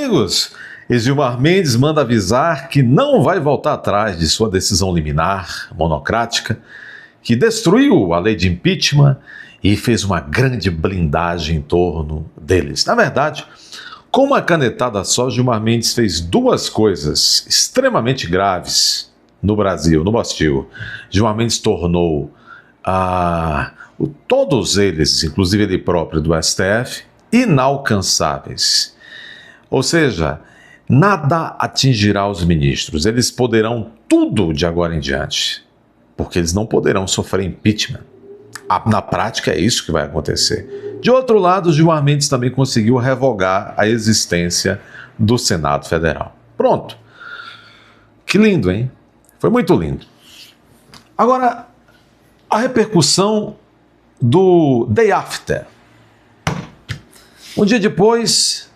Amigos, e Gilmar Mendes manda avisar que não vai voltar atrás de sua decisão liminar, monocrática, que destruiu a lei de impeachment e fez uma grande blindagem em torno deles. Na verdade, com uma canetada só, Gilmar Mendes fez duas coisas extremamente graves no Brasil, no Bastil. Gilmar Mendes tornou todos eles, inclusive ele próprio do STF, inalcançáveis. Ou seja, nada atingirá os ministros. Eles poderão tudo de agora em diante, porque eles não poderão sofrer impeachment. Na prática é isso que vai acontecer. De outro lado, Gilmar Mendes também conseguiu revogar a existência do Senado Federal. Pronto. Que lindo, hein? Foi muito lindo. Agora, a repercussão do day after. Um dia depois,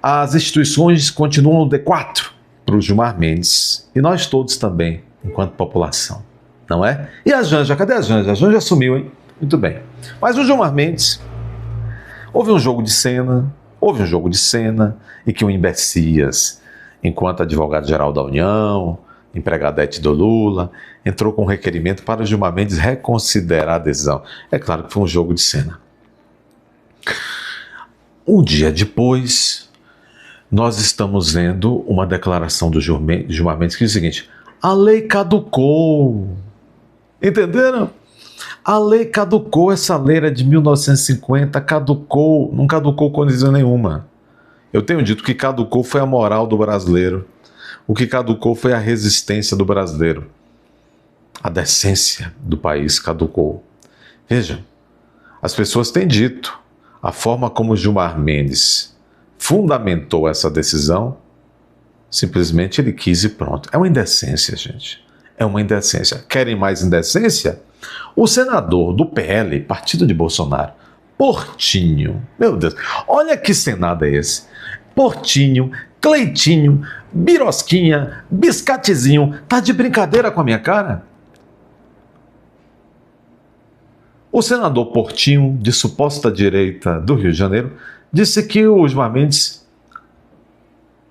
as instituições continuam no D4 para o Gilmar Mendes e nós todos também, enquanto população, não é? E a Janja? Cadê a Janja? A Janja sumiu, hein? Muito bem. Mas o Gilmar Mendes, houve um jogo de cena em que o Imbecias, enquanto advogado-geral da União, empregadete do Lula, entrou com um requerimento para o Gilmar Mendes reconsiderar a decisão. É claro que foi um jogo de cena. Um dia depois, nós estamos vendo uma declaração do Gilmar Mendes que diz o seguinte: a lei caducou. Entenderam? A lei caducou, essa lei era de 1950, caducou, não caducou condição nenhuma. Eu tenho dito que caducou foi a moral do brasileiro. O que caducou foi a resistência do brasileiro. A decência do país caducou. Vejam, as pessoas têm dito, a forma como Gilmar Mendes fundamentou essa decisão, simplesmente ele quis e pronto. É uma indecência, gente. É uma indecência. Querem mais indecência? O senador do PL, partido de Bolsonaro, Portinho, meu Deus, olha que Senado é esse. Portinho, Cleitinho, Birosquinha, Biscatezinho, tá de brincadeira com a minha cara? O senador Portinho, de suposta direita do Rio de Janeiro, disse que o Gilmar Mendes,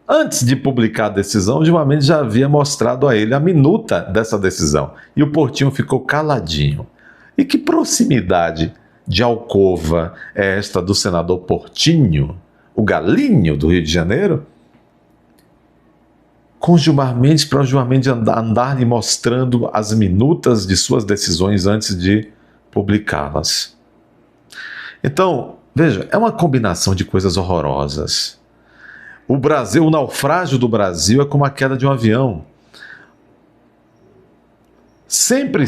antes de publicar a decisão, o Gilmar Mendes já havia mostrado a ele a minuta dessa decisão. E o Portinho ficou caladinho. E que proximidade de alcova é esta do senador Portinho, o galinho do Rio de Janeiro, com o Gilmar Mendes, para o Gilmar Mendes andar lhe mostrando as minutas de suas decisões antes de publicá-las. Então, veja, é uma combinação de coisas horrorosas. O naufrágio do Brasil é como a queda de um avião. Sempre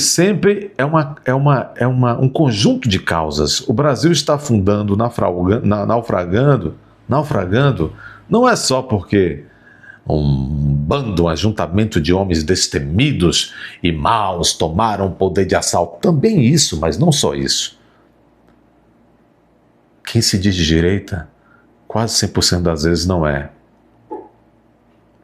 é um conjunto de causas. O Brasil está afundando, naufragando, não é só porque um ajuntamento de homens destemidos e maus tomaram o poder de assalto. Também isso, mas não só isso. Quem se diz de direita, quase 100% das vezes não é.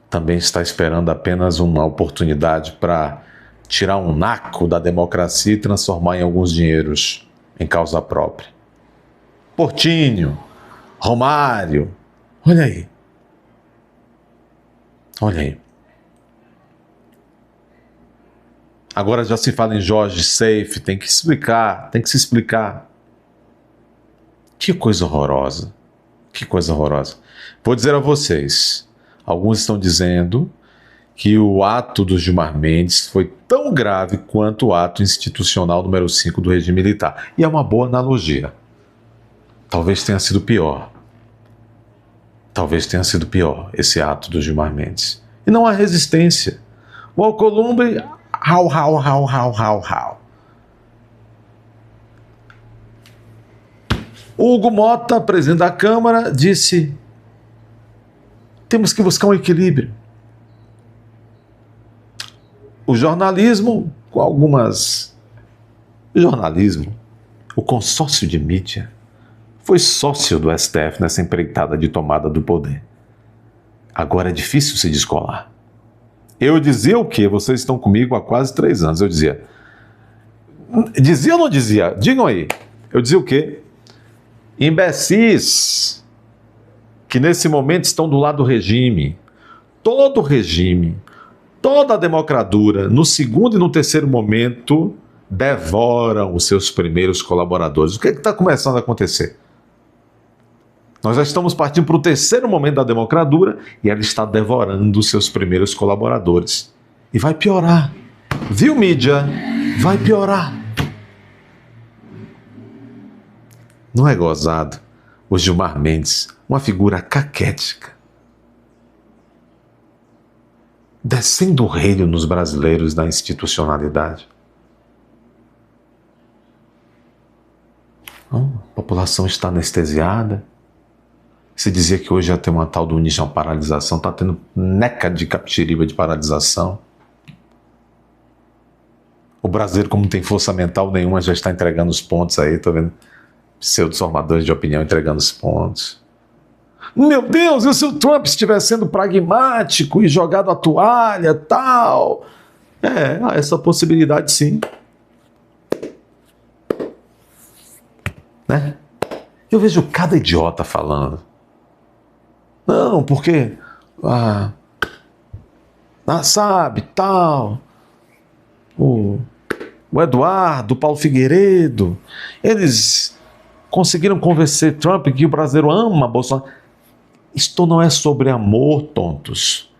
Também está esperando apenas uma oportunidade para tirar um naco da democracia e transformar em alguns dinheiros em causa própria. Portinho, Romário, olha aí. Olha aí. Agora já se fala em Jorge Seife, tem que se explicar. Que coisa horrorosa. Que coisa horrorosa. Vou dizer a vocês, alguns estão dizendo que o ato do Gilmar Mendes foi tão grave quanto o ato institucional número 5 do regime militar. E é uma boa analogia. Talvez tenha sido pior. Talvez tenha sido pior esse ato do Gilmar Mendes. E não há resistência. O Alcolumbre, hau. O Hugo Mota, presidente da Câmara, disse: temos que buscar um equilíbrio. O jornalismo, com algumas... O consórcio de mídia, foi sócio do STF nessa empreitada de tomada do poder. Agora é difícil se descolar. Eu dizia o quê? Vocês estão comigo há quase 3 anos. Eu dizia. Dizia ou não dizia? Digam aí. Eu dizia o quê? Imbecis. que nesse momento estão do lado do regime. Todo o regime, toda a democratura, no segundo e no terceiro momento, devoram os seus primeiros colaboradores. O que está começando a acontecer? Nós já estamos partindo para o terceiro momento da democratura e ela está devorando os seus primeiros colaboradores. E vai piorar. Viu, mídia? Vai piorar. Não é gozado o Gilmar Mendes, uma figura caquética, descendo o reino nos brasileiros da institucionalidade. A população está anestesiada. Se dizia que hoje já tem uma tal do início de uma paralisação, está tendo neca de capixeriba de paralisação. O brasileiro, como não tem força mental nenhuma, já está entregando os pontos aí, estou vendo pseudos formadores de opinião entregando os pontos. Meu Deus, e se o Trump estivesse sendo pragmático e jogado a toalha, tal? Há essa possibilidade sim. Né? Eu vejo cada idiota falando. Não, porque sabe, tal, o Eduardo, o Paulo Figueiredo, eles conseguiram convencer Trump que o brasileiro ama Bolsonaro. Isto não é sobre amor, tontos.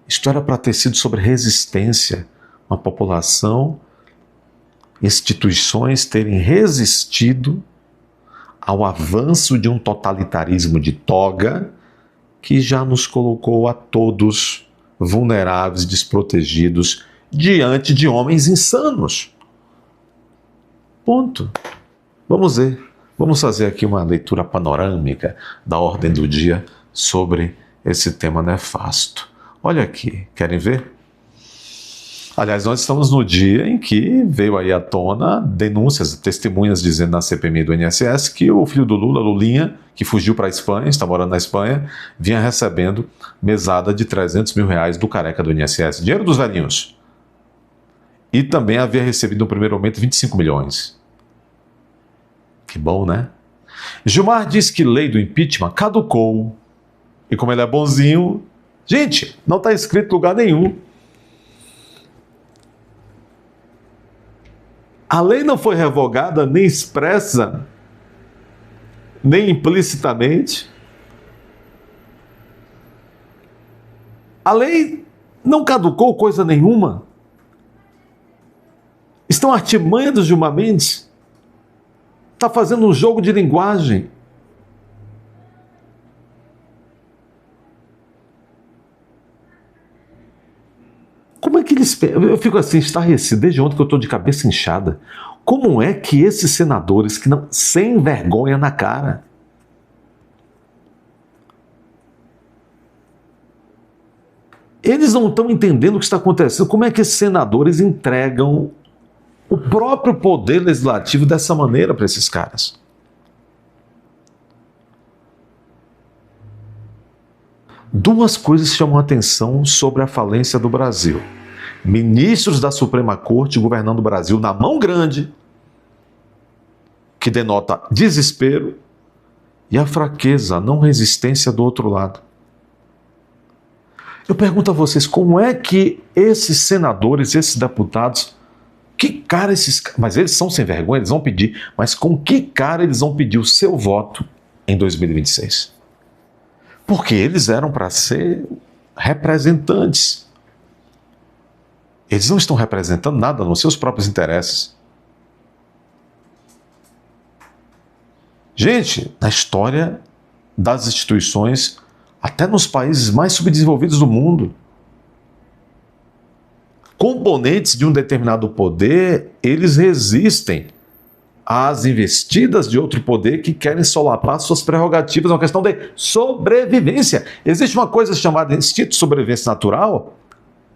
Isto era para ter sido sobre resistência. Uma população, instituições terem resistido ao avanço de um totalitarismo de toga que já nos colocou a todos vulneráveis, desprotegidos, diante de homens insanos. Ponto. Vamos ver. Vamos fazer aqui uma leitura panorâmica da ordem do dia sobre esse tema nefasto. Olha aqui, querem ver? Aliás, nós estamos no dia em que veio aí à tona denúncias, testemunhas dizendo na CPMI do INSS que o filho do Lula, Lulinha, que fugiu para a Espanha, está morando na Espanha, vinha recebendo mesada de 300 mil reais do careca do INSS, dinheiro dos velhinhos. E também havia recebido no primeiro momento 25 milhões. Que bom, né? Gilmar diz que lei do impeachment caducou. E como ele é bonzinho, gente, não está escrito em lugar nenhum. A lei não foi revogada nem expressa, nem implicitamente. A lei não caducou coisa nenhuma. Estão artimanha do Gilmar Mendes. Está fazendo um jogo de linguagem. Como é que eles... Eu fico assim, estarrecido, desde ontem que eu estou de cabeça inchada. Como é que esses senadores, que não... sem vergonha na cara, eles não estão entendendo o que está acontecendo? Como é que esses senadores entregam o próprio poder legislativo dessa maneira para esses caras? Duas coisas chamam a atenção sobre a falência do Brasil. Ministros da Suprema Corte governando o Brasil na mão grande, que denota desespero, e a fraqueza, a não resistência do outro lado. Eu pergunto a vocês, como é que esses senadores, esses deputados, que cara esses... Mas eles são sem vergonha, eles vão pedir, mas com que cara eles vão pedir o seu voto em 2026? Porque eles eram para ser representantes. Eles não estão representando nada nos seus próprios interesses. Gente, na história das instituições, até nos países mais subdesenvolvidos do mundo, componentes de um determinado poder, eles resistem às investidas de outro poder que querem solapar suas prerrogativas. É uma questão de sobrevivência. Existe uma coisa chamada instinto de sobrevivência natural,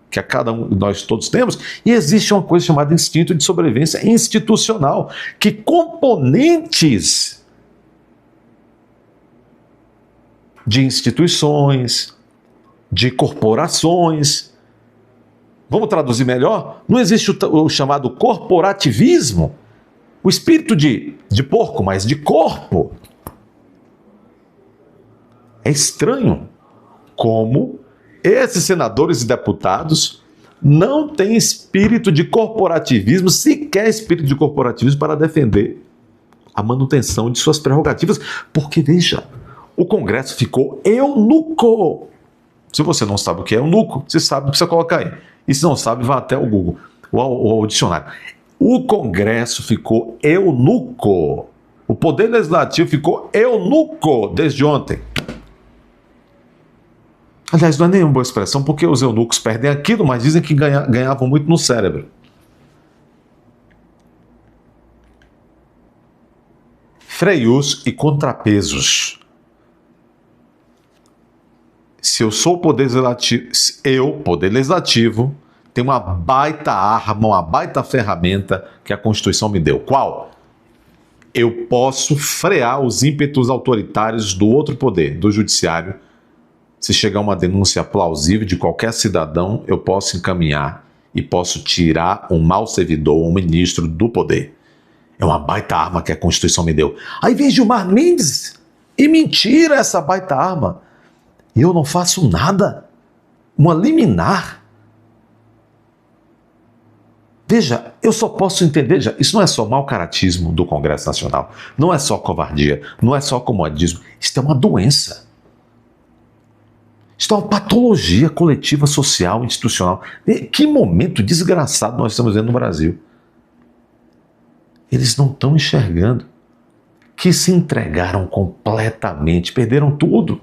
que a cada um de nós todos temos, e existe uma coisa chamada instinto de sobrevivência institucional, que componentes de instituições, de corporações, vamos traduzir melhor, não existe o chamado corporativismo, o espírito de porco, mas de corpo. É estranho como esses senadores e deputados não têm espírito de corporativismo, sequer espírito de corporativismo para defender a manutenção de suas prerrogativas. Porque, veja, o Congresso ficou eunuco. Se você não sabe o que é eunuco, você sabe, precisa colocar aí. E se não sabe, vá até o Google, o dicionário. O Congresso ficou eunuco. O Poder Legislativo ficou eunuco desde ontem. Aliás, não é nenhuma boa expressão, porque os eunucos perdem aquilo, mas dizem que ganhavam muito no cérebro. Freios e contrapesos. Se eu sou o Poder Legislativo, tenho uma baita arma, uma baita ferramenta que a Constituição me deu. Qual? Eu posso frear os ímpetos autoritários do outro poder, do Judiciário. Se chegar uma denúncia plausível de qualquer cidadão, eu posso encaminhar e posso tirar um mau servidor, um ministro do poder. É uma baita arma que a Constituição me deu. Aí vem Gilmar Mendes e me tira essa baita arma. E eu não faço nada. Uma liminar. Veja, eu só posso entender, isso não é só mau caratismo do Congresso Nacional, não é só covardia, não é só comodismo, isso é uma doença. Isso é uma patologia coletiva, social, institucional. Que momento desgraçado nós estamos vendo no Brasil. Eles não estão enxergando que se entregaram completamente, perderam tudo.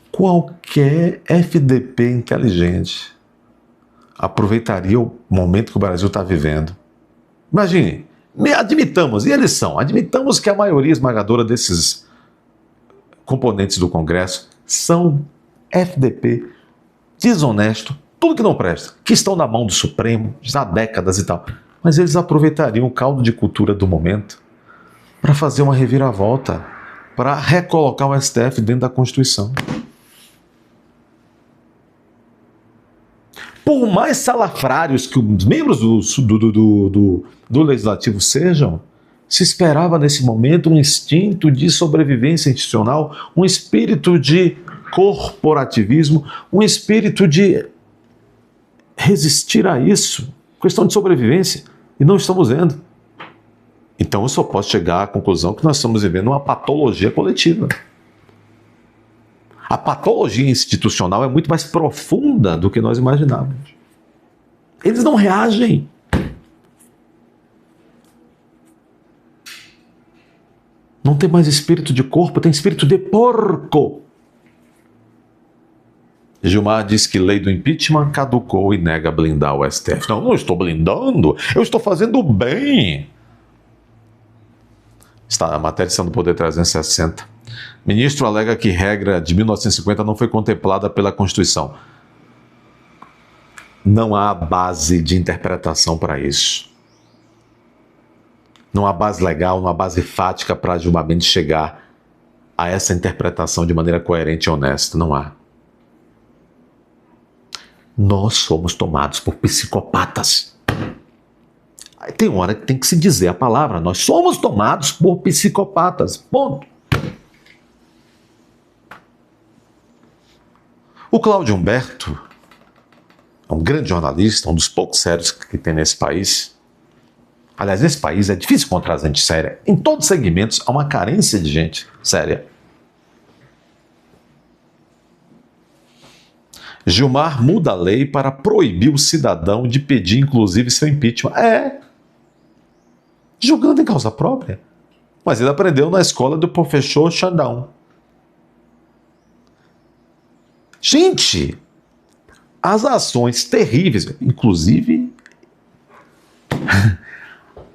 Qualquer FDP inteligente aproveitaria o momento que o Brasil está vivendo. Imagine, admitamos, e eles são, admitamos que a maioria esmagadora desses componentes do Congresso são FDP, desonesto, tudo que não presta, que estão na mão do Supremo já há décadas e tal. Mas eles aproveitariam o caldo de cultura do momento para fazer uma reviravolta, para recolocar o STF dentro da Constituição. Por mais salafrários que os membros do Legislativo sejam, se esperava nesse momento um instinto de sobrevivência institucional, um espírito de corporativismo, um espírito de resistir a isso, questão de sobrevivência, e não estamos vendo. Então eu só posso chegar à conclusão que nós estamos vivendo uma patologia coletiva. A patologia institucional é muito mais profunda do que nós imaginávamos. Eles não reagem. Não tem mais espírito de corpo, tem espírito de porco. Gilmar diz que lei do impeachment caducou e nega blindar o STF. Não estou blindando, eu estou fazendo bem. Está a matéria está no Poder 360. Ministro alega que regra de 1950 não foi contemplada pela Constituição. Não há base de interpretação para isso. Não há base legal, não há base fática para Gilmar Mendes chegar a essa interpretação de maneira coerente e honesta. Não há. Nós somos tomados por psicopatas. Aí tem hora que tem que se dizer a palavra. Nós somos tomados por psicopatas. Ponto. O Cláudio Humberto é um grande jornalista, um dos poucos sérios que tem nesse país. Aliás, nesse país é difícil encontrar gente séria. Em todos os segmentos há uma carência de gente séria. Gilmar muda a lei para proibir o cidadão de pedir, inclusive, seu impeachment. Julgando em causa própria. Mas ele aprendeu na escola do professor Xandão. Gente, as ações terríveis, inclusive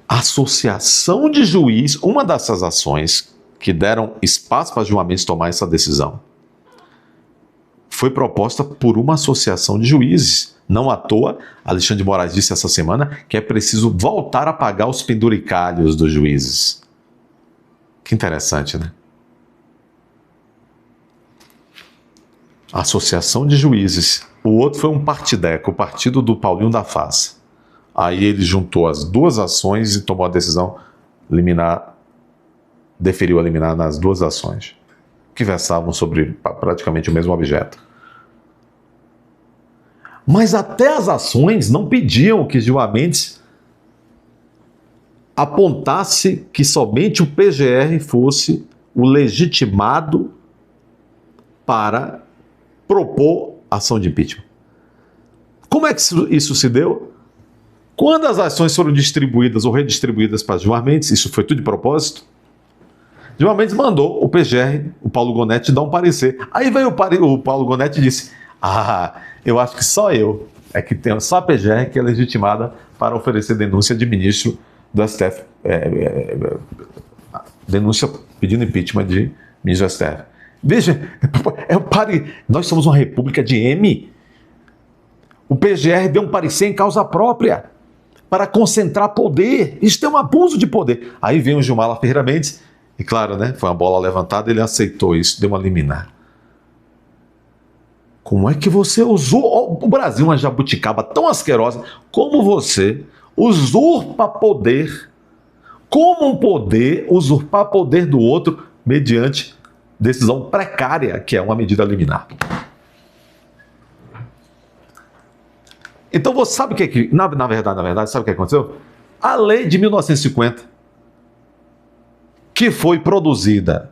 a associação de juiz, uma dessas ações que deram espaço para Gilmar Mendes tomar essa decisão, foi proposta por uma associação de juízes. Não à toa, Alexandre de Moraes disse essa semana que é preciso voltar a pagar os penduricalhos dos juízes. Que interessante, né? Associação de juízes. O outro foi um partideco, o partido do Paulinho da Vaz. Aí ele juntou as duas ações e tomou a decisão liminar deferiu a liminar nas duas ações, que versavam sobre praticamente o mesmo objeto. Mas até as ações não pediam que Gilmar Mendes apontasse que somente o PGR fosse o legitimado para propor ação de impeachment. Como é que isso se deu? Quando as ações foram distribuídas ou redistribuídas para Gilmar Mendes, isso foi tudo de propósito, Gilmar Mendes mandou o PGR, o Paulo Gonetti, dar um parecer. Aí veio o Paulo Gonetti e disse: eu acho que só eu, que tenho só a PGR que é legitimada para oferecer denúncia de ministro do STF, denúncia pedindo impeachment de ministro do STF. Veja, nós somos uma república de M. O PGR deu um parecer em causa própria para concentrar poder. Isso é um abuso de poder. Aí vem o Gilmar Ferreira Mendes, e claro, né, foi uma bola levantada, ele aceitou isso, deu uma liminar. Como é que você usou o Brasil, uma jabuticaba tão asquerosa, como você usurpa poder, como um poder usurpar poder do outro mediante decisão precária, que é uma medida liminar. Então você sabe o que na verdade, sabe o que aconteceu? A lei de 1950, que foi produzida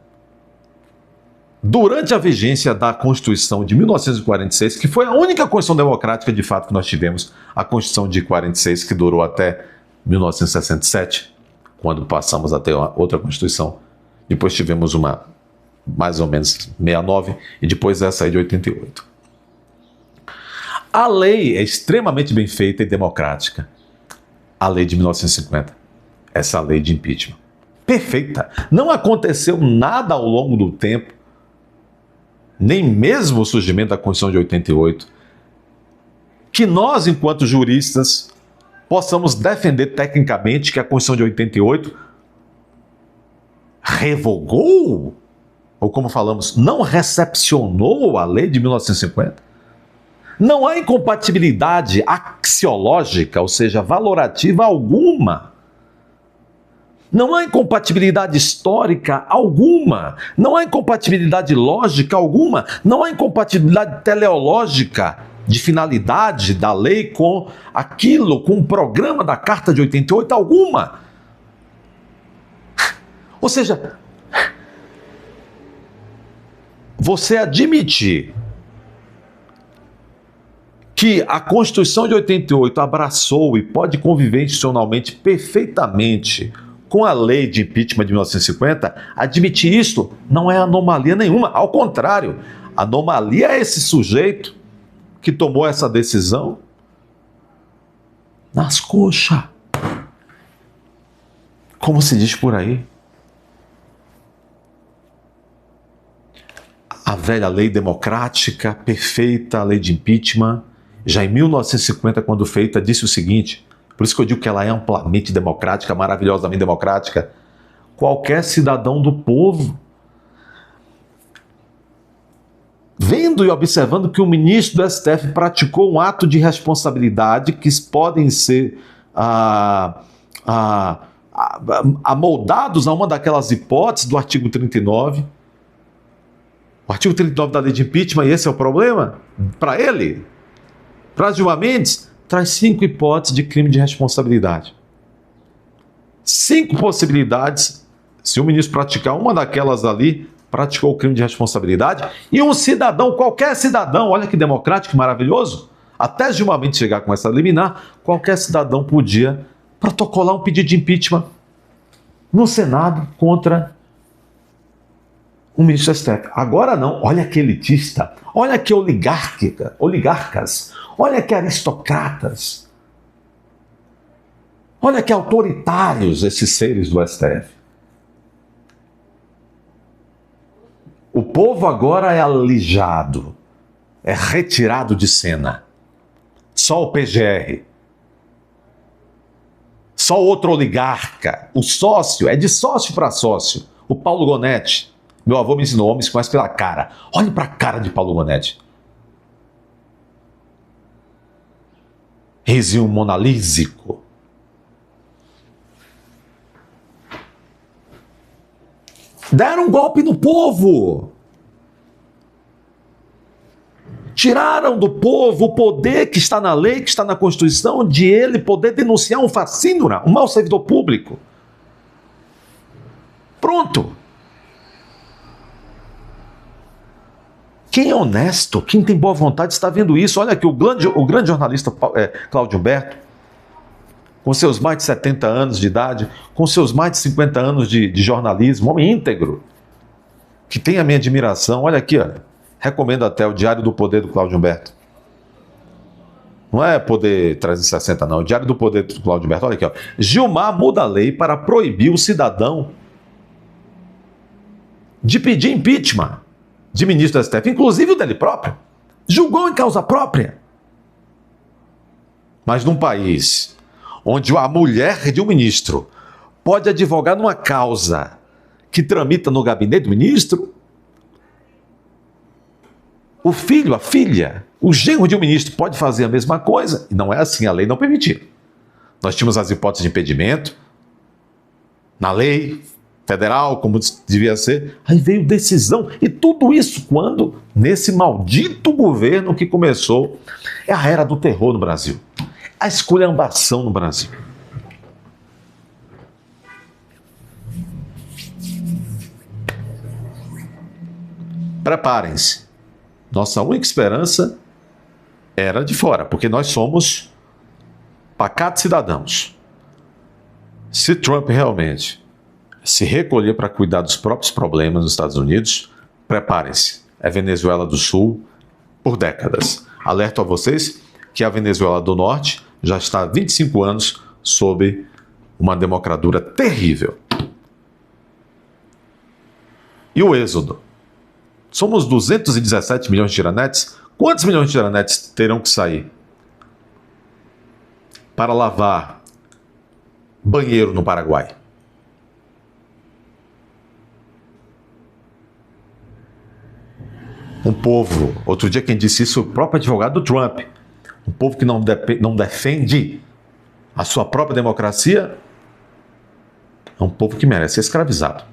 durante a vigência da Constituição de 1946, que foi a única Constituição democrática de fato que nós tivemos, a Constituição de 46, que durou até 1967, quando passamos a ter outra Constituição. Depois tivemos uma, mais ou menos, 69, e depois essa aí de 88. A lei é extremamente bem feita e democrática. A lei de 1950, essa lei de impeachment. Perfeita. Não aconteceu nada ao longo do tempo, nem mesmo o surgimento da Constituição de 88, que nós, enquanto juristas, possamos defender tecnicamente que a Constituição de 88 revogou, ou como falamos, não recepcionou a lei de 1950. Não há incompatibilidade axiológica, ou seja, valorativa alguma. Não há incompatibilidade histórica alguma. Não há incompatibilidade lógica alguma. Não há incompatibilidade teleológica de finalidade da lei com aquilo, com o programa da Carta de 88 alguma. Ou seja, você admitir que a Constituição de 88 abraçou e pode conviver institucionalmente perfeitamente com a lei de impeachment de 1950, admitir isso não é anomalia nenhuma. Ao contrário, anomalia é esse sujeito que tomou essa decisão nas coxas. Como se diz por aí. A velha lei democrática, perfeita, a lei de impeachment, já em 1950, quando feita, disse o seguinte, por isso que eu digo que ela é amplamente democrática, maravilhosamente democrática. Qualquer cidadão do povo, vendo e observando que o ministro do STF praticou um ato de responsabilidade que podem ser amoldados a uma daquelas hipóteses do artigo 39, o artigo 39 da lei de impeachment, e esse é o problema para ele, para Gilmar Mendes, traz 5 hipóteses de crime de responsabilidade. 5 possibilidades, se o ministro praticar uma daquelas ali, praticou o crime de responsabilidade, e um cidadão, qualquer cidadão, olha que democrático, maravilhoso, até Gilmar Mendes chegar com essa liminar, qualquer cidadão podia protocolar um pedido de impeachment no Senado contra o ministro do STF. Agora não, olha que elitista, olha que oligarcas, olha que aristocratas, olha que autoritários esses seres do STF. O povo agora é alijado, é retirado de cena. Só o PGR, só outro oligarca, o sócio, é de sócio para sócio, o Paulo Gonetti. Meu avô me ensinou, homem se conhece pela cara. Olhe para a cara de Paulo Gonetti. Risinho monalísico. Deram um golpe no povo. Tiraram do povo o poder que está na lei, que está na Constituição, de ele poder denunciar um facínora, um mau servidor público. Pronto. Quem é honesto, quem tem boa vontade está vendo isso. Olha aqui, o grande jornalista Cláudio Humberto, com seus mais de 70 anos de idade, com seus mais de 50 anos de jornalismo, homem íntegro, que tem a minha admiração. Olha aqui, olha. Recomendo até o Diário do Poder do Cláudio Humberto. Não é Poder 360, não. O Diário do Poder do Cláudio Humberto. Olha aqui, ó. Gilmar muda a lei para proibir o cidadão de pedir impeachment de ministro da STF, inclusive o dele próprio. Julgou em causa própria. Mas num país onde a mulher de um ministro pode advogar numa causa que tramita no gabinete do ministro, o filho, a filha, o genro de um ministro pode fazer a mesma coisa. E não é assim, a lei não permitiu. Nós tínhamos as hipóteses de impedimento na lei federal, como devia ser. Aí veio decisão. E tudo isso quando? Nesse maldito governo que começou. É a era do terror no Brasil. A esculhambação no Brasil. Preparem-se. Nossa única esperança era de fora, porque nós somos pacatos cidadãos. Se Trump realmente se recolher para cuidar dos próprios problemas nos Estados Unidos, preparem-se. É Venezuela do Sul por décadas. Alerto a vocês que a Venezuela do Norte já está há 25 anos sob uma democratura terrível. E o êxodo? Somos 217 milhões de tiranetes. Quantos milhões de tiranetes terão que sair para lavar banheiro no Paraguai? Um povo, outro dia quem disse isso, o próprio advogado do Trump, um povo que não defende a sua própria democracia, é um povo que merece ser escravizado.